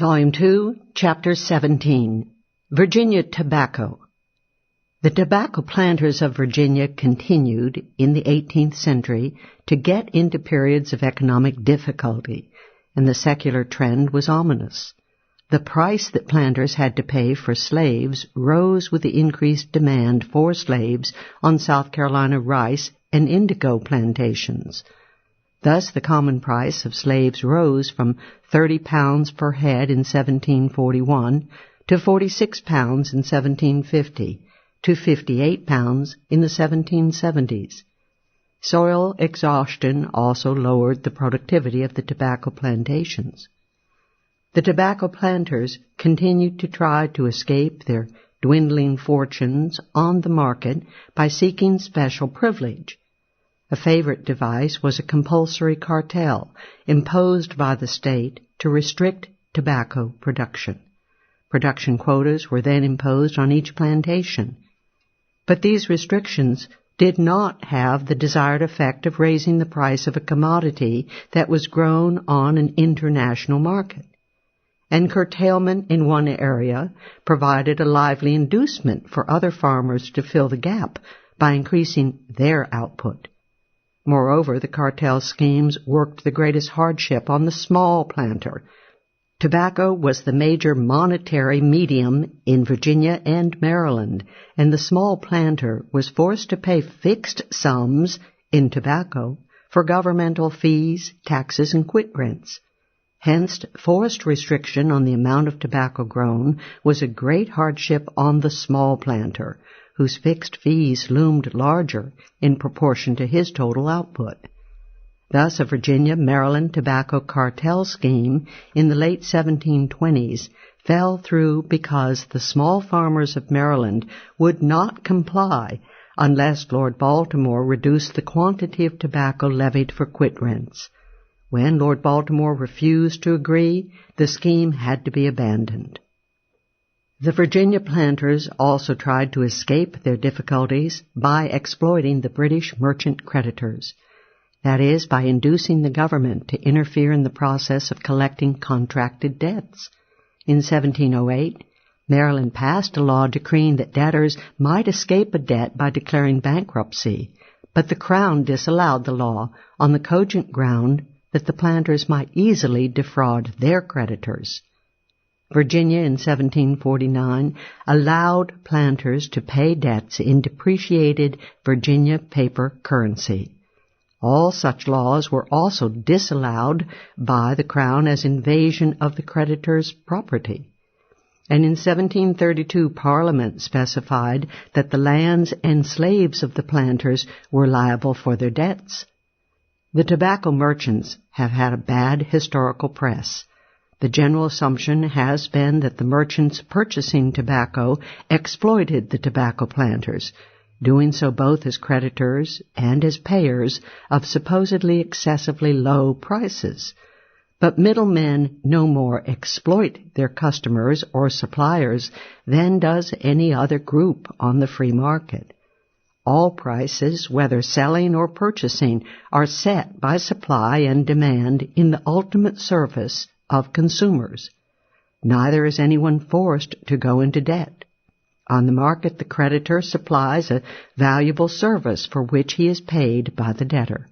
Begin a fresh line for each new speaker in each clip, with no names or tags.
Volume 2, Chapter 17, Virginia Tobacco. The tobacco planters of Virginia continued, in the 18th century, to get into periods of economic difficulty, and the secular trend was ominous. The price that planters had to pay for slaves rose with the increased demand for slaves on South Carolina rice and indigo plantations. Thus the common price of slaves rose from 30 pounds per head in 1741 to 46 pounds in 1750 to 58 pounds in the 1770s. Soil exhaustion also lowered the productivity of the tobacco plantations. The tobacco planters continued to try to escape their dwindling fortunes on the market by seeking special privilege. A favorite device was a compulsory cartel imposed by the state to restrict tobacco production. Production quotas were then imposed on each plantation. But these restrictions did not have the desired effect of raising the price of a commodity that was grown on an international market. And curtailment in one area provided a lively inducement for other farmers to fill the gap by increasing their output. Moreover, the cartel schemes worked the greatest hardship on the small planter. Tobacco was the major monetary medium in Virginia and Maryland, and the small planter was forced to pay fixed sums in tobacco for governmental fees, taxes, and quit rents. Hence, forced restriction on the amount of tobacco grown was a great hardship on the small planter, whose fixed fees loomed larger in proportion to his total output. Thus, a Virginia-Maryland tobacco cartel scheme in the late 1720s fell through because the small farmers of Maryland would not comply unless Lord Baltimore reduced the quantity of tobacco levied for quit rents. When Lord Baltimore refused to agree, the scheme had to be abandoned. The Virginia planters also tried to escape their difficulties by exploiting the British merchant creditors, that is, by inducing the government to interfere in the process of collecting contracted debts. In 1708, Maryland passed a law decreeing that debtors might escape a debt by declaring bankruptcy, but the Crown disallowed the law on the cogent ground that the planters might easily defraud their creditors. Virginia in 1749 allowed planters to pay debts in depreciated Virginia paper currency. All such laws were also disallowed by the Crown as invasion of the creditor's property. And in 1732 Parliament specified that the lands and slaves of the planters were liable for their debts. The tobacco merchants have had a bad historical press. The general assumption has been that the merchants purchasing tobacco exploited the tobacco planters, doing so both as creditors and as payers of supposedly excessively low prices. But middlemen no more exploit their customers or suppliers than does any other group on the free market. All prices, whether selling or purchasing, are set by supply and demand in the ultimate service of consumers. Neither is anyone forced to go into debt. On the market, the creditor supplies a valuable service for which he is paid by the debtor.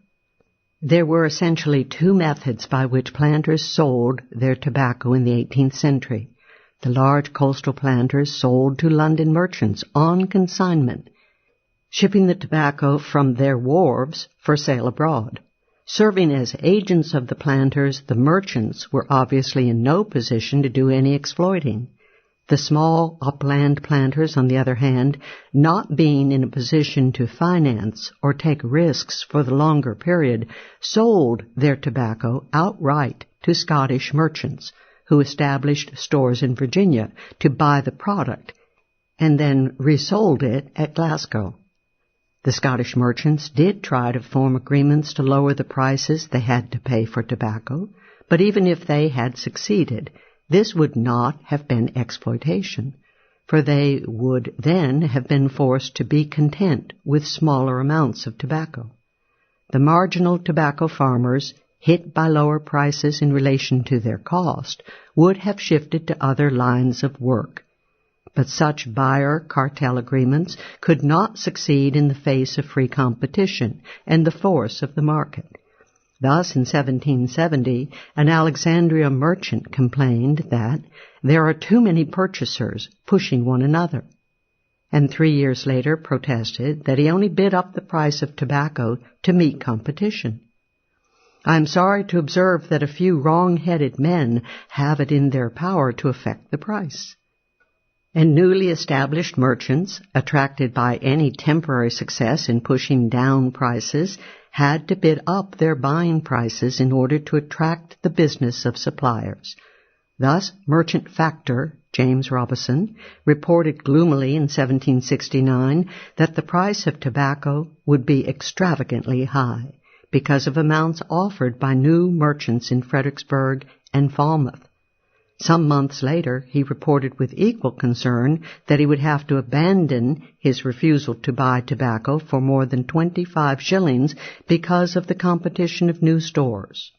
There were essentially two methods by which planters sold their tobacco in the 18th century. The large coastal planters sold to London merchants on consignment, shipping the tobacco from their wharves for sale abroad. Serving as agents of the planters, the merchants were obviously in no position to do any exploiting. The small upland planters, on the other hand, not being in a position to finance or take risks for the longer period, sold their tobacco outright to Scottish merchants, who established stores in Virginia to buy the product and then resold it at Glasgow. The Scottish merchants did try to form agreements to lower the prices they had to pay for tobacco, but even if they had succeeded, this would not have been exploitation, for they would then have been forced to be content with smaller amounts of tobacco. The marginal tobacco farmers hit by lower prices in relation to their cost, would have shifted to other lines of work. But such buyer cartel agreements could not succeed in the face of free competition and the force of the market. Thus, in 1770, an Alexandria merchant complained that there are too many purchasers pushing one another, and 3 years later protested that he only bid up the price of tobacco to meet competition. I am sorry to observe that a few wrong-headed men have it in their power to affect the price. And newly established merchants, attracted by any temporary success in pushing down prices, had to bid up their buying prices in order to attract the business of suppliers. Thus, merchant factor James Robison reported gloomily in 1769 that the price of tobacco would be extravagantly high because of amounts offered by new merchants in Fredericksburg and Falmouth. Some months later, he reported with equal concern that he would have to abandon his refusal to buy tobacco for more than 25 shillings because of the competition of new stores.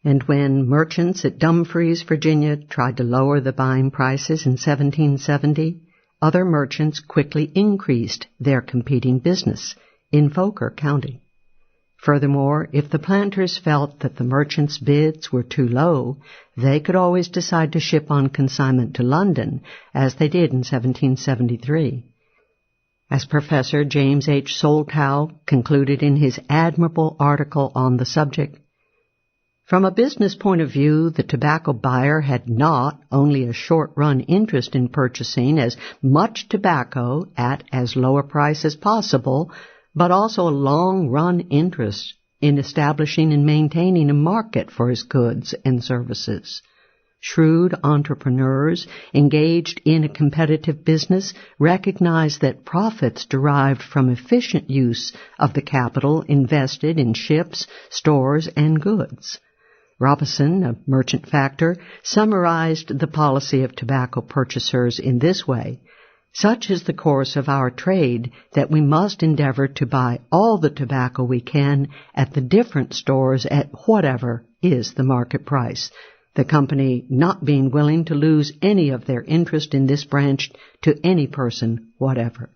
And when merchants at Dumfries, Virginia, tried to lower the buying prices in 1770, other merchants quickly increased their competing business in Fauquier County. Furthermore, if the planters felt that the merchants' bids were too low, they could always decide to ship on consignment to London, as they did in 1773. As Professor James H. Soltow concluded in his admirable article on the subject, from a business point of view, the tobacco buyer had not only a short-run interest in purchasing as much tobacco at as low a price as possible, but also a long-run interest in establishing and maintaining a market for his goods and services. Shrewd entrepreneurs engaged in a competitive business recognize that profits derived from efficient use of the capital invested in ships, stores, and goods. Robison, a merchant factor, summarized the policy of tobacco purchasers in this way: such is the course of our trade that we must endeavor to buy all the tobacco we can at the different stores at whatever is the market price, the company not being willing to lose any of their interest in this branch to any person whatever.